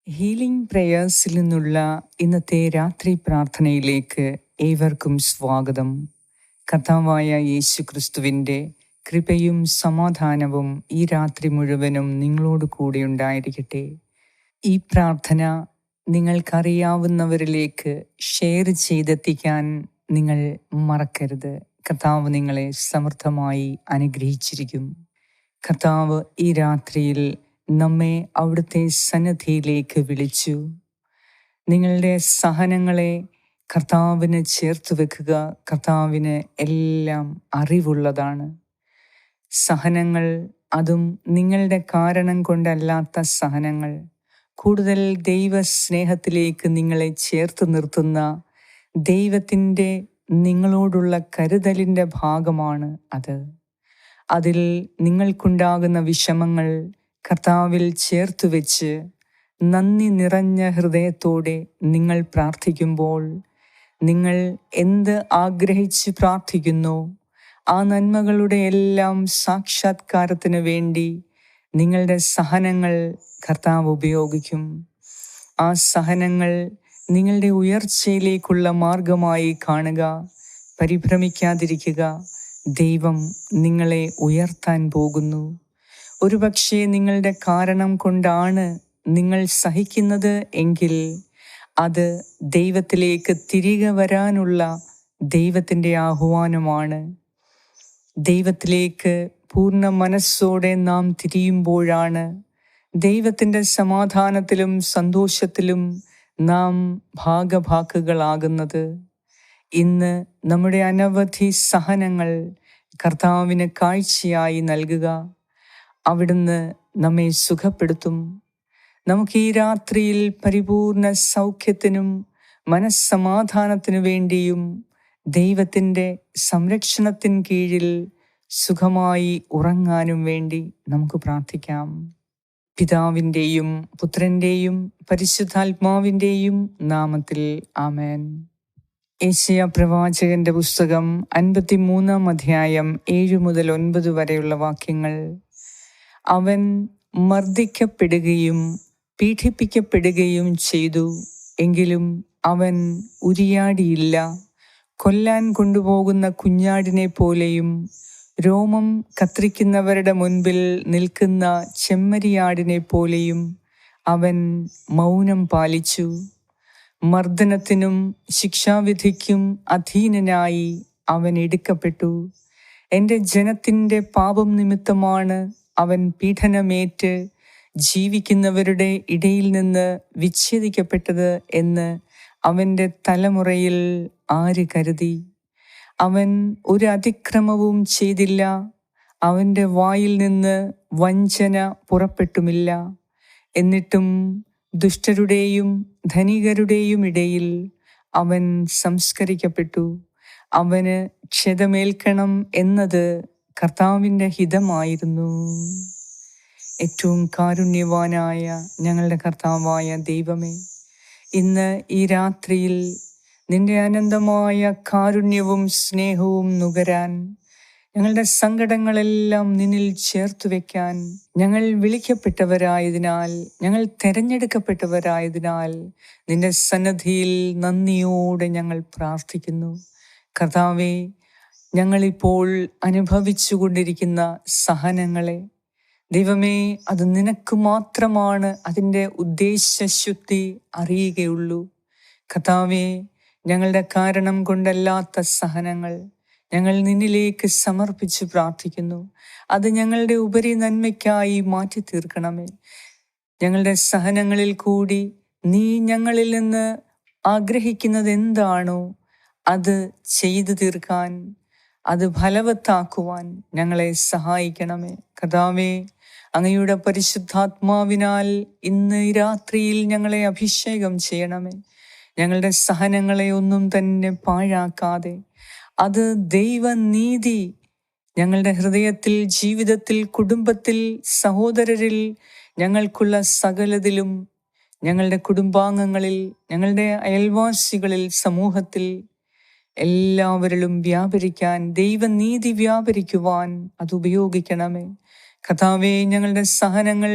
Healing പ്രേയേഴ്സിൽ നിന്നുള്ള ഇന്നത്തെ രാത്രി പ്രാർത്ഥനയിലേക്ക് ഏവർക്കും സ്വാഗതം. കർത്താവായ യേശു ക്രിസ്തുവിൻ്റെ കൃപയും സമാധാനവും ഈ രാത്രി മുഴുവനും നിങ്ങളോട് കൂടെ ഉണ്ടായിരിക്കട്ടെ. ഈ പ്രാർത്ഥന നിങ്ങൾക്കറിയാവുന്നവരിലേക്ക് ഷെയർ ചെയ്തെത്തിക്കാൻ നിങ്ങൾ മറക്കരുത്. കർത്താവ് നിങ്ങളെ സമൃദ്ധമായി അനുഗ്രഹിച്ചിരിക്കും. കർത്താവ് ഈ രാത്രിയിൽ നമ്മെ അവിടുത്തെ സന്നിധിയിലേക്ക് വിളിച്ചു. നിങ്ങളുടെ സഹനങ്ങളെ കർത്താവിന് ചേർത്ത് വെക്കുക. കർത്താവിന് എല്ലാം അറിവുള്ളതാണ്. സഹനങ്ങൾ, അതും നിങ്ങളുടെ കാരണം കൊണ്ടല്ലാത്ത സഹനങ്ങൾ, കൂടുതൽ ദൈവസ്നേഹത്തിലേക്ക് നിങ്ങളെ ചേർത്ത് നിർത്തുന്ന ദൈവത്തിൻ്റെ നിങ്ങളോടുള്ള കരുതലിൻ്റെ ഭാഗമാണ് അത്. അതിൽ നിങ്ങൾക്കുണ്ടാകുന്ന വിഷമങ്ങൾ കർത്താവിൽ ചേർത്ത് വെച്ച് നന്ദി നിറഞ്ഞ ഹൃദയത്തോടെ നിങ്ങൾ പ്രാർത്ഥിക്കുമ്പോൾ, നിങ്ങൾ എന്ത് ആഗ്രഹിച്ച് പ്രാർത്ഥിക്കുന്നോ ആ നന്മകളുടെ എല്ലാം സാക്ഷാത്കാരത്തിന് വേണ്ടി നിങ്ങളുടെ സഹനങ്ങൾ കർത്താവ് ഉപയോഗിക്കും. ആ സഹനങ്ങൾ നിങ്ങളുടെ ഉയർച്ചയിലേക്കുള്ള മാർഗമായി കാണുക. പരിഭ്രമിക്കാതിരിക്കുക. ദൈവം നിങ്ങളെ ഉയർത്താൻ പോകുന്നു. ഒരുപക്ഷെ നിങ്ങളുടെ കാരണം കൊണ്ടാണ് നിങ്ങൾ സഹിക്കുന്നത് എങ്കിൽ അത് ദൈവത്തിലേക്ക് തിരികെ വരാനുള്ള ദൈവത്തിൻ്റെ ആഹ്വാനമാണ്. ദൈവത്തിലേക്ക് പൂർണ്ണ മനസ്സോടെ നാം തിരിയുമ്പോഴാണ് ദൈവത്തിൻ്റെ സമാധാനത്തിലും സന്തോഷത്തിലും നാം ഭാഗഭാക്കുകളാകുന്നത്. ഇന്ന് നമ്മുടെ അനവധി സഹനങ്ങൾ കർത്താവിന് കാഴ്ചയായി നൽകുക. അവിടുന്ന് നമ്മെ സുഖപ്പെടുത്തും. നമുക്ക് ഈ രാത്രിയിൽ പരിപൂർണ സൗഖ്യത്തിനും മനസ്സമാധാനത്തിനു വേണ്ടിയും ദൈവത്തിൻ്റെ സംരക്ഷണത്തിൻ കീഴിൽ സുഖമായി ഉറങ്ങാനും വേണ്ടി നമുക്ക് പ്രാർത്ഥിക്കാം. പിതാവിൻ്റെയും പുത്രൻ്റെയും പരിശുദ്ധാത്മാവിൻ്റെയും നാമത്തിൽ ആമേൻ. യെശയ്യാ പ്രവാചകന്റെ പുസ്തകം 53 അധ്യായം 7 മുതൽ 9 വരെയുള്ള വാക്യങ്ങൾ. അവൻ മർദ്ദിക്കപ്പെടുകയും പീഡിപ്പിക്കപ്പെടുകയും ചെയ്തു, എങ്കിലും അവൻ ഉരിയാടിയില്ല. കൊല്ലാൻ കൊണ്ടുപോകുന്ന കുഞ്ഞാടിനെ പോലെയും രോമം കത്രിക്കുന്നവരുടെ മുൻപിൽ നിൽക്കുന്ന ചെമ്മരിയാടിനെ പോലെയും അവൻ മൗനം പാലിച്ചു. മർദ്ദനത്തിനും ശിക്ഷാവിധിക്കും അധീനനായി അവൻ എടുക്കപ്പെട്ടു. എൻ്റെ ജനത്തിൻ്റെ പാപം നിമിത്തമാണ് അവൻ പീഡനമേറ്റ് ജീവിക്കുന്നവരുടെ ഇടയിൽ നിന്ന് വിച്ഛേദിക്കപ്പെട്ടത് എന്ന് അവൻ്റെ തലമുറയിൽ ആര് കരുതി? അവൻ ഒരു അതിക്രമവും ചെയ്തില്ല. അവൻ്റെ വായിൽ നിന്ന് വഞ്ചന പുറപ്പെട്ടുമില്ല. എന്നിട്ടും ദുഷ്ടരുടെയും ധനികരുടെയും ഇടയിൽ അവൻ സംസ്കരിക്കപ്പെട്ടു. അവന് ക്ഷതമേൽക്കണം എന്നത് കർത്താവിൻ്റെ ഹിതമായിരുന്നു. ഏറ്റവും കാരുണ്യവാനായ ഞങ്ങളുടെ കർത്താവായ ദൈവമേ, ഇന്ന് ഈ രാത്രിയിൽ നിന്റെ അനന്തമായ കാരുണ്യവും സ്നേഹവും നുകരാൻ, ഞങ്ങളുടെ സങ്കടങ്ങളെല്ലാം നിന്നിൽ ചേർത്ത് വയ്ക്കാൻ ഞങ്ങൾ വിളിക്കപ്പെട്ടവരായതിനാൽ, ഞങ്ങൾ തിരഞ്ഞെടുക്കപ്പെട്ടവരായതിനാൽ നിന്റെ സന്നിധിയിൽ നന്ദിയോടെ ഞങ്ങൾ പ്രാർത്ഥിക്കുന്നു. കർത്താവേ, ഞങ്ങളിപ്പോൾ അനുഭവിച്ചു കൊണ്ടിരിക്കുന്ന സഹനങ്ങളെ, ദൈവമേ, അത് നിനക്ക് മാത്രമാണ് അതിൻ്റെ ഉദ്ദേശശുദ്ധി അറിയുകയുള്ളൂ. കർത്താവേ, ഞങ്ങളുടെ കാരണം കൊണ്ടല്ലാത്ത സഹനങ്ങൾ ഞങ്ങൾ നിന്നിലേക്ക് സമർപ്പിച്ച് പ്രാർത്ഥിക്കുന്നു. അത് ഞങ്ങളുടെ ഉപരി നന്മയ്ക്കായി മാറ്റി തീർക്കണമേ. ഞങ്ങളുടെ സഹനങ്ങളിൽ കൂടി നീ ഞങ്ങളിൽ നിന്ന് ആഗ്രഹിക്കുന്നത് എന്താണോ അത് ചെയ്തു തീർക്കാൻ, അത് ഫലവത്താക്കുവാൻ ഞങ്ങളെ സഹായിക്കണമേ. കർത്താവേ, അങ്ങയുടെ പരിശുദ്ധാത്മാവിനാൽ ഇന്ന് രാത്രിയിൽ ഞങ്ങളെ അഭിഷേകം ചെയ്യണമേ. ഞങ്ങളുടെ സഹനങ്ങളെ ഒന്നും തന്നെ പാഴാക്കാതെ അത് ദൈവനീതി ഞങ്ങളുടെ ഹൃദയത്തിൽ, ജീവിതത്തിൽ, കുടുംബത്തിൽ, സഹോദരരിൽ, ഞങ്ങൾക്കുള്ള സകലതിലും, ഞങ്ങളുടെ കുടുംബാംഗങ്ങളിൽ, ഞങ്ങളുടെ അയൽവാസികളിൽ, സമൂഹത്തിൽ എല്ലാവരിലും വ്യാപരിക്കാൻ, ദൈവനീതി വ്യാപരിക്കുവാൻ അത് ഉപയോഗിക്കണമേ. കർത്താവേ, ഞങ്ങളുടെ സഹനങ്ങൾ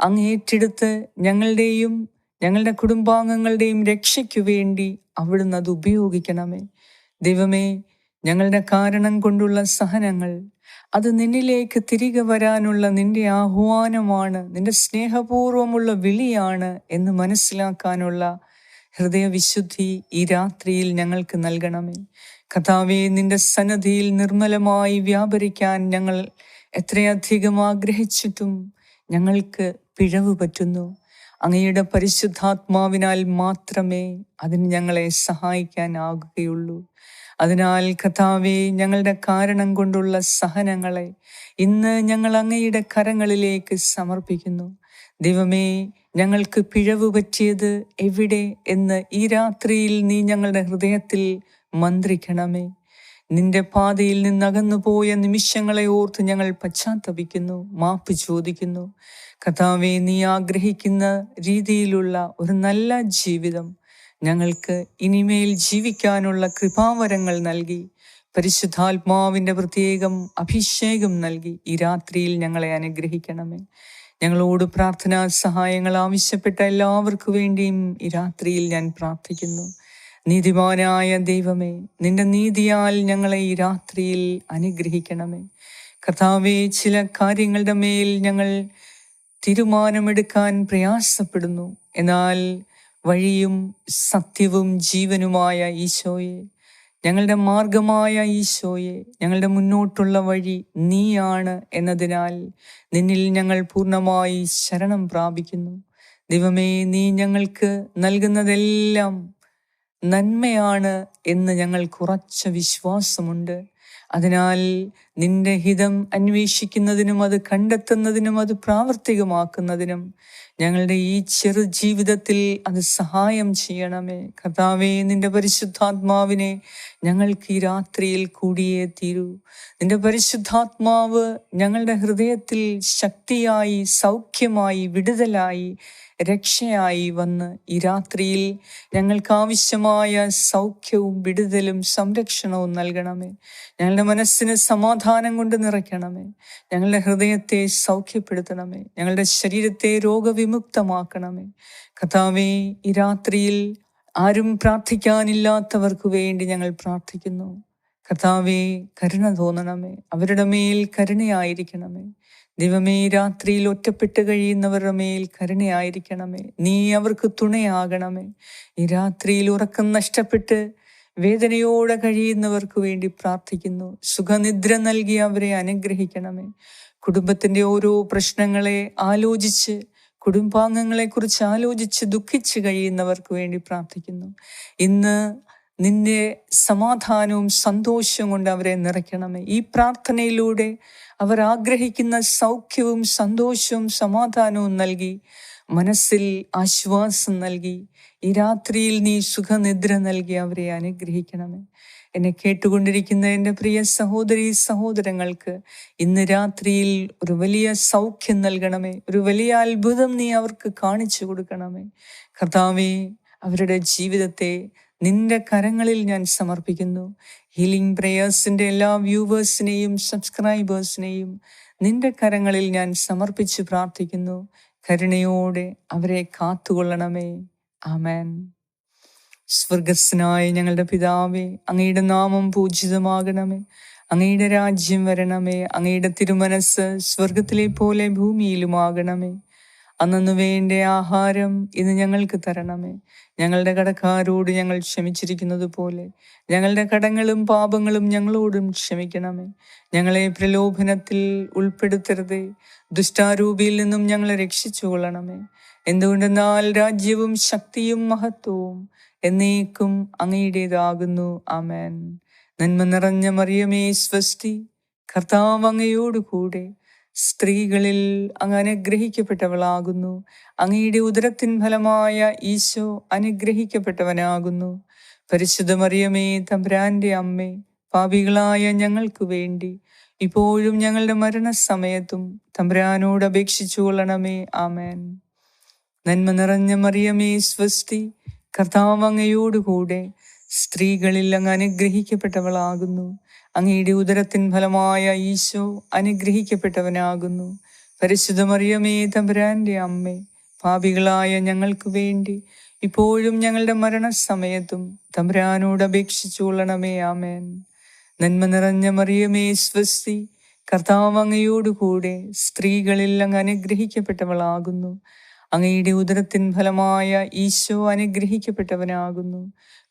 അങ്ങ് ഏറ്റെടുത്ത് ഞങ്ങളുടെയും ഞങ്ങളുടെ കുടുംബാംഗങ്ങളുടെയും രക്ഷയ്ക്കു വേണ്ടി അവിടുന്ന് അത് ഉപയോഗിക്കണമേ. ദൈവമേ, ഞങ്ങളുടെ കാരണം കൊണ്ടുള്ള സഹനങ്ങൾ അത് നിന്നിലേക്ക് തിരികെ വരാനുള്ള നിന്റെ ആഹ്വാനമാണ്, നിന്റെ സ്നേഹപൂർവമുള്ള വിളിയാണ് എന്ന് മനസ്സിലാക്കാനുള്ള ഹൃദയവിശുദ്ധി ഈ രാത്രിയിൽ ഞങ്ങൾക്ക് നൽകണമേ. കർത്താവേ, നിന്റെ സന്നദ്ധിയിൽ നിർമ്മലമായി വ്യാപരിക്കാൻ ഞങ്ങൾ എത്രയധികം ആഗ്രഹിച്ചിട്ടും ഞങ്ങൾക്ക് പിഴവ് പറ്റുന്നു. അങ്ങയുടെ പരിശുദ്ധാത്മാവിനാൽ മാത്രമേ അതിന് ഞങ്ങളെ സഹായിക്കാനാകുകയുള്ളൂ. അതിനാൽ കർത്താവേ, ഞങ്ങളുടെ കാരണം കൊണ്ടുള്ള സഹനങ്ങളെ ഇന്ന് ഞങ്ങൾ അങ്ങയുടെ കരങ്ങളിലേക്ക് സമർപ്പിക്കുന്നു. ദൈവമേ, ഞങ്ങൾക്ക് പിഴവ് പറ്റിയത് എവിടെ എന്ന് ഈ രാത്രിയിൽ നീ ഞങ്ങളുടെ ഹൃദയത്തിൽ മന്ത്രിക്കണമേ. നിന്റെ പാതയിൽ നിന്നകന്നുപോയ നിമിഷങ്ങളെ ഓർത്ത് ഞങ്ങൾ പശ്ചാത്തപിക്കുന്നു, മാപ്പ് ചോദിക്കുന്നു. കർത്താവേ, നീ ആഗ്രഹിക്കുന്ന രീതിയിലുള്ള ഒരു നല്ല ജീവിതം ഞങ്ങൾക്ക് ഇനിമേൽ ജീവിക്കാനുള്ള കൃപാവരങ്ങൾ നൽകി, പരിശുദ്ധാത്മാവിൻ്റെ പ്രത്യേകം അഭിഷേകം നൽകി ഈ രാത്രിയിൽ ഞങ്ങളെ അനുഗ്രഹിക്കണമേ. ഞങ്ങളോട് പ്രാർത്ഥനാ സഹായങ്ങൾ ആവശ്യപ്പെട്ട എല്ലാവർക്കു വേണ്ടിയും ഈ രാത്രിയിൽ ഞാൻ പ്രാർത്ഥിക്കുന്നു. നീതിമാനായ ദൈവമേ, നിന്റെ നീതിയാൽ ഞങ്ങളെ ഈ രാത്രിയിൽ അനുഗ്രഹിക്കണമേ. കർത്താവേ, ചില കാര്യങ്ങളുടെ മേൽ ഞങ്ങൾ തീരുമാനമെടുക്കാൻ പ്രയാസപ്പെടുന്നു. എന്നാൽ വഴിയും സത്യവും ജീവനുമായ ഈശോയെ, ഞങ്ങളുടെ മാർഗമായ ഈശോയെ, ഞങ്ങളുടെ മുന്നോട്ടുള്ള വഴി നീയാണ് എന്നതിനാൽ നിന്നിൽ ഞങ്ങൾ പൂർണ്ണമായി ശരണം പ്രാപിക്കുന്നു. ദൈവമേ, നീ ഞങ്ങൾക്ക് നൽകുന്നതെല്ലാം നന്മയാണ് എന്ന് ഞങ്ങൾക്ക് ഉറച്ച വിശ്വാസമുണ്ട്. അതിനാൽ നിന്റെ ഹിതം അന്വേഷിക്കുന്നതിനും അത് കണ്ടെത്തുന്നതിനും അത് പ്രാവർത്തികമാക്കുന്നതിനും ഞങ്ങളുടെ ഈ ചെറു ജീവിതത്തിൽ അത് സഹായം ചെയ്യണമേ. കർത്താവേ, നിന്റെ പരിശുദ്ധാത്മാവിനെ ഞങ്ങൾക്ക് ഈ രാത്രിയിൽ കൂടിയേ തീരൂ. നിന്റെ പരിശുദ്ധാത്മാവ് ഞങ്ങളുടെ ഹൃദയത്തിൽ ശക്തിയായി, സൗഖ്യമായി, വിടുതലായി, രക്ഷയായി വന്ന് ഈ രാത്രിയിൽ ഞങ്ങൾക്ക് ആവശ്യമായ സൗഖ്യവും വിടുതലും സംരക്ഷണവും നൽകണമേ. ഞങ്ങളുടെ മനസ്സിന് സമാധാനം കൊണ്ട് നിറയ്ക്കണമേ. ഞങ്ങളുടെ ഹൃദയത്തെ സൗഖ്യപ്പെടുത്തണമേ. ഞങ്ങളുടെ ശരീരത്തെ രോഗവിമുക്തമാക്കണമേ. കർത്താവേ, ഈ രാത്രിയിൽ ആരും പ്രാർത്ഥിക്കാനില്ലാത്തവർക്ക് വേണ്ടി ഞങ്ങൾ പ്രാർത്ഥിക്കുന്നു. കർത്താവേ, കരുണ തോന്നണമേ. അവരുടെ മേൽ കരുണയായിരിക്കണമേ. ദൈവമേ, രാത്രിയിൽ ഒറ്റപ്പെട്ട് കഴിയുന്നവരുടെ മേൽ കരുണയായിരിക്കണമേ. നീ അവർക്ക് തുണയാകണമേ. ഈ രാത്രിയിൽ ഉറക്കം നഷ്ടപ്പെട്ട് വേദനയോടെ കഴിയുന്നവർക്ക് വേണ്ടി പ്രാർത്ഥിക്കുന്നു. സുഖനിദ്ര നൽകി അവരെ അനുഗ്രഹിക്കണമേ. കുടുംബത്തിൻ്റെ ഓരോ പ്രശ്നങ്ങളെ ആലോചിച്ച്, കുടുംബാംഗങ്ങളെക്കുറിച്ച് ആലോചിച്ച് ദുഃഖിച്ച് കഴിയുന്നവർക്ക് വേണ്ടി പ്രാർത്ഥിക്കുന്നു. ഇന്ന് നിന്റെ സമാധാനവും സന്തോഷവും കൊണ്ട് അവരെ നിറയ്ക്കണമേ. ഈ പ്രാർത്ഥനയിലൂടെ അവർ ആഗ്രഹിക്കുന്ന സൗഖ്യവും സന്തോഷവും സമാധാനവും നൽകി, മനസ്സിൽ ആശ്വാസം നൽകി, ഈ രാത്രിയിൽ നീ സുഖനിദ്ര നൽകി അവരെ അനുഗ്രഹിക്കണമേ. എന്നെ കേട്ടുകൊണ്ടിരിക്കുന്ന എൻ്റെ പ്രിയ സഹോദരീ സഹോദരങ്ങൾക്ക് ഇന്ന് രാത്രിയിൽ ഒരു വലിയ സൗഖ്യം നൽകണമേ. ഒരു വലിയ അത്ഭുതം നീ അവർക്ക് കാണിച്ചു കൊടുക്കണമേ. കർത്താവേ, അവരുടെ ജീവിതത്തെ നിന്റെ കരങ്ങളിൽ ഞാൻ സമർപ്പിക്കുന്നു. ഹീലിംഗ് പ്രേയേഴ്സിൻ്റെ എല്ലാ വ്യൂവേഴ്സിനെയും സബ്സ്ക്രൈബേഴ്സിനെയും നിന്റെ കരങ്ങളിൽ ഞാൻ സമർപ്പിച്ച് പ്രാർത്ഥിക്കുന്നു. കരുണയോടെ അവരെ കാത്തുകൊള്ളണമേ. ആമേൻ. സ്വർഗസ്നായ ഞങ്ങളുടെ പിതാവേ, അങ്ങയുടെ നാമം പൂജിതമാകണമേ. അങ്ങയുടെ രാജ്യം വരണമേ. അങ്ങയുടെ തിരുമനസ് സ്വർഗത്തിലെ പോലെ ഭൂമിയിലുമാകണമേ. അന്നു വേണ്ട ആഹാരം ഇന്ന് ഞങ്ങൾക്ക് തരണമേ. ഞങ്ങളുടെ കടക്കാരോട് ഞങ്ങൾ ക്ഷമിച്ചിരിക്കുന്നത് പോലെ ഞങ്ങളുടെ കടങ്ങളും പാപങ്ങളും ഞങ്ങളോടും ക്ഷമിക്കണമേ. ഞങ്ങളെ പ്രലോഭനത്തിൽ ഉൾപ്പെടുത്തരുതേ, ദുഷ്ടാരൂപിയിൽ നിന്നും ഞങ്ങളെ രക്ഷിച്ചു കൊള്ളണമേ. എന്തുകൊണ്ടെന്നാൽ രാജ്യവും ശക്തിയും മഹത്വവും എന്നേക്കും അങ്ങയുടേതാകുന്നു. ആമേൻ. നന്മ നിറഞ്ഞ മറിയമേ സ്വസ്തി, കർത്താവ് അങ്ങയോടുകൂടെ സ്ത്രീകളിൽ അങ്ങ് അനുഗ്രഹിക്കപ്പെട്ടവളാകുന്നു. അങ്ങയുടെ ഉദരത്തിൻ ഫലമായ ഈശോ അനുഗ്രഹിക്കപ്പെട്ടവനാകുന്നു. പരിശുദ്ധ മറിയമേ, തമ്പുരാന്റെ അമ്മേ, പാപികളായ ഞങ്ങൾക്ക് വേണ്ടി ഇപ്പോഴും ഞങ്ങളുടെ മരണസമയത്തും തമ്പുരാനോട് അപേക്ഷിച്ചു കൊള്ളണമേ. ആമേൻ. നന്മ നിറഞ്ഞ മറിയമേ സ്വസ്തി, കർത്താവ് അങ്ങയോടുകൂടെ സ്ത്രീകളിൽ അങ്ങ് അനുഗ്രഹിക്കപ്പെട്ടവളാകുന്നു. അങ്ങയുടെ ഉദരത്തിൻ ഫലമായ ഈശോ അനുഗ്രഹിക്കപ്പെട്ടവനാകുന്നു. പരിശുദ്ധ മറിയമേ തമ്പുരാന്റെ അമ്മേ, പാപികളായ ഞങ്ങൾക്ക് വേണ്ടി ഇപ്പോഴും ഞങ്ങളുടെ മരണസമയത്തും തമ്പുരാനോട് അപേക്ഷിച്ചു കൊള്ളണമേ. ആമേൻ. നന്മ നിറഞ്ഞ മറിയമേ സ്വസ്തി, കർത്താവ് അങ്ങയോടുകൂടെ സ്ത്രീകളിൽ അങ്ങ് അനുഗ്രഹിക്കപ്പെട്ടവളാകുന്നു. അങ്ങയുടെ ഉദരത്തിൻ ഫലമായ ഈശോ അനുഗ്രഹിക്കപ്പെട്ടവനാകുന്നു.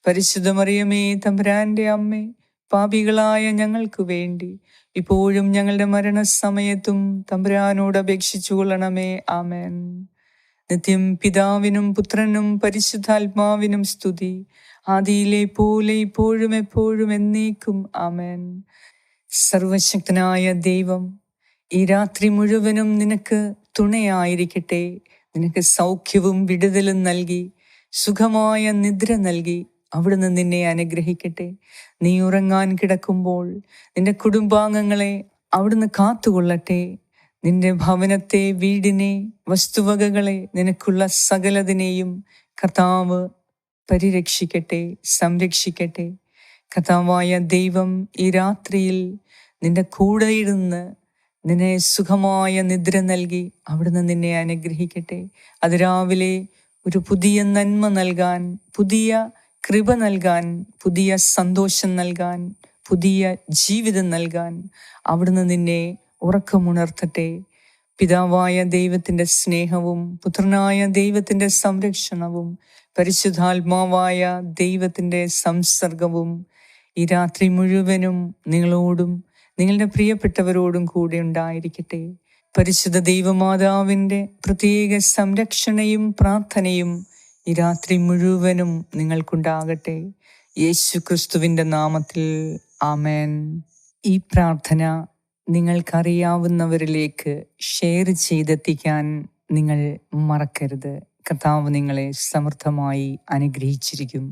പരിശുദ്ധ മറിയമേ തമ്പുരാന്റെ അമ്മേ, പാപികളായ ഞങ്ങൾക്ക് വേണ്ടി ഇപ്പോഴും ഞങ്ങളുടെ മരണസമയത്തും തമ്പുരാനോട് അപേക്ഷിച്ചു കൊള്ളണമേ. ആമേൻ. നിത്യം പിതാവിനും പുത്രനും പരിശുദ്ധാത്മാവിനും സ്തുതി, ആദിയിലെ പോലെ ഇപ്പോഴും എപ്പോഴും എന്നേക്കും. ആമേൻ. സർവശക്തനായ ദൈവം ഈ രാത്രി മുഴുവനും നിനക്ക് തുണയായിരിക്കട്ടെ. നിനക്ക് സൗഖ്യവും വിടുതലും നൽകി സുഖമായ നിദ്ര നൽകി അവിടുന്ന് നിന്നെ അനുഗ്രഹിക്കട്ടെ. നീ ഉറങ്ങാൻ കിടക്കുമ്പോൾ നിന്റെ കുടുംബാംഗങ്ങളെ അവിടുന്ന് കാത്തുകൊള്ളട്ടെ. നിന്റെ ഭവനത്തെ, വീടിനെ, വസ്തുവകകളെ, നിനക്കുള്ള സകലതിനെയും കർത്താവ് പരിരക്ഷിക്കട്ടെ, സംരക്ഷിക്കട്ടെ. കർത്താവായ ദൈവം ഈ രാത്രിയിൽ നിന്റെ കൂടെ ഇരുന്ന് നിന്നെ സുഖമായ നിദ്ര നൽകി അവിടുന്ന് നിന്നെ അനുഗ്രഹിക്കട്ടെ. അതിരാവിലെ ഒരു പുതിയ നന്മ നൽകാൻ, പുതിയ കൃപ നൽകാൻ, പുതിയ സന്തോഷം നൽകാൻ, പുതിയ ജീവിതം നൽകാൻ അവിടുന്ന് നിന്നെ ഉറക്കമുണർത്തട്ടെ. പിതാവായ ദൈവത്തിൻ്റെ സ്നേഹവും പുത്രനായ ദൈവത്തിൻ്റെ സംരക്ഷണവും പരിശുദ്ധാത്മാവായ ദൈവത്തിൻ്റെ സംസർഗവും ഈ രാത്രി മുഴുവനും നിങ്ങളോടും നിങ്ങളുടെ പ്രിയപ്പെട്ടവരോടും കൂടെ ഉണ്ടായിരിക്കട്ടെ. പരിശുദ്ധ ദൈവമാതാവിൻ്റെ പ്രത്യേക സംരക്ഷണയും പ്രാർത്ഥനയും ഈ രാത്രി മുഴുവനും നിങ്ങൾക്കുണ്ടാകട്ടെ. യേശു ക്രിസ്തുവിൻ്റെ നാമത്തിൽ ആമേൻ. ഈ പ്രാർത്ഥന നിങ്ങൾക്കറിയാവുന്നവരിലേക്ക് ഷെയർ ചെയ്തെത്തിക്കാൻ നിങ്ങൾ മറക്കരുത്. കർത്താവ് നിങ്ങളെ സമൃദ്ധമായി അനുഗ്രഹിച്ചിരിക്കും.